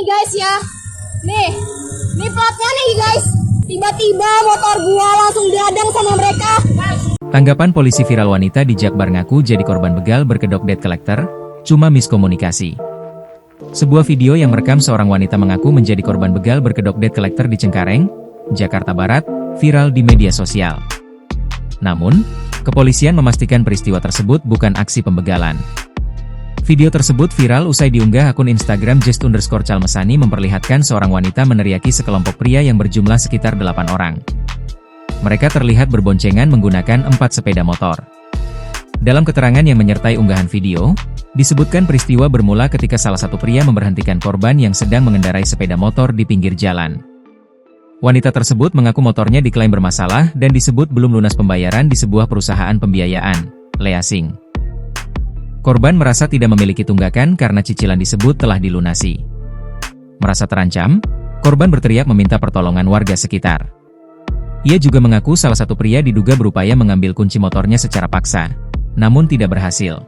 nih guys ya. Nih platnya nih guys. Tiba-tiba motor gua langsung diadang sama mereka. Tanggapan polisi viral wanita di Jakbar ngaku jadi korban begal berkedok debt collector, cuma miskomunikasi. Sebuah video yang merekam seorang wanita mengaku menjadi korban begal berkedok debt collector di Cengkareng, Jakarta Barat, viral di media sosial. Namun, kepolisian memastikan peristiwa tersebut bukan aksi pembegalan. Video tersebut viral usai diunggah akun Instagram _Calmesani memperlihatkan seorang wanita meneriaki sekelompok pria yang berjumlah sekitar 8 orang. Mereka terlihat berboncengan menggunakan 4 sepeda motor. Dalam keterangan yang menyertai unggahan video, disebutkan peristiwa bermula ketika salah satu pria memberhentikan korban yang sedang mengendarai sepeda motor di pinggir jalan. Wanita tersebut mengaku motornya diklaim bermasalah dan disebut belum lunas pembayaran di sebuah perusahaan pembiayaan, leasing. Korban merasa tidak memiliki tunggakan karena cicilan disebut telah dilunasi. Merasa terancam, korban berteriak meminta pertolongan warga sekitar. Ia juga mengaku salah satu pria diduga berupaya mengambil kunci motornya secara paksa, namun tidak berhasil.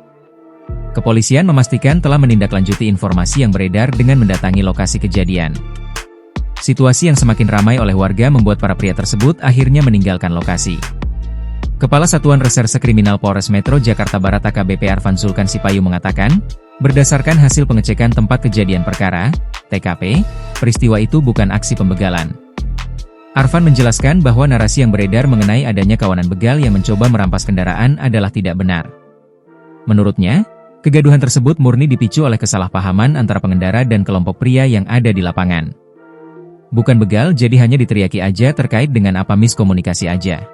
Kepolisian memastikan telah menindaklanjuti informasi yang beredar dengan mendatangi lokasi kejadian. Situasi yang semakin ramai oleh warga membuat para pria tersebut akhirnya meninggalkan lokasi. Kepala Satuan Reserse Kriminal Polres Metro Jakarta Barat AKBP Arfan Zulkan Sipayung mengatakan, berdasarkan hasil pengecekan tempat kejadian perkara, TKP, peristiwa itu bukan aksi pembegalan. Arfan menjelaskan bahwa narasi yang beredar mengenai adanya kawanan begal yang mencoba merampas kendaraan adalah tidak benar. Menurutnya, kegaduhan tersebut murni dipicu oleh kesalahpahaman antara pengendara dan kelompok pria yang ada di lapangan. Bukan begal, jadi hanya diteriaki aja terkait dengan apa miskomunikasi aja.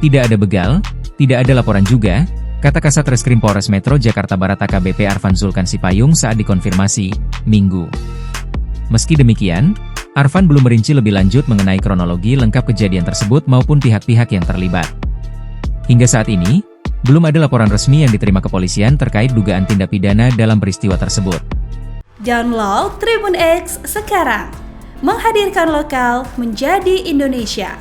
Tidak ada begal, tidak ada laporan juga, kata Kasat Reskrim Polres Metro Jakarta Barat AKBP Arfan Zulkan Sipayung saat dikonfirmasi, Minggu. Meski demikian, Arfan belum merinci lebih lanjut mengenai kronologi lengkap kejadian tersebut maupun pihak-pihak yang terlibat. Hingga saat ini, belum ada laporan resmi yang diterima kepolisian terkait dugaan tindak pidana dalam peristiwa tersebut. Download Tribun X sekarang, menghadirkan lokal menjadi Indonesia.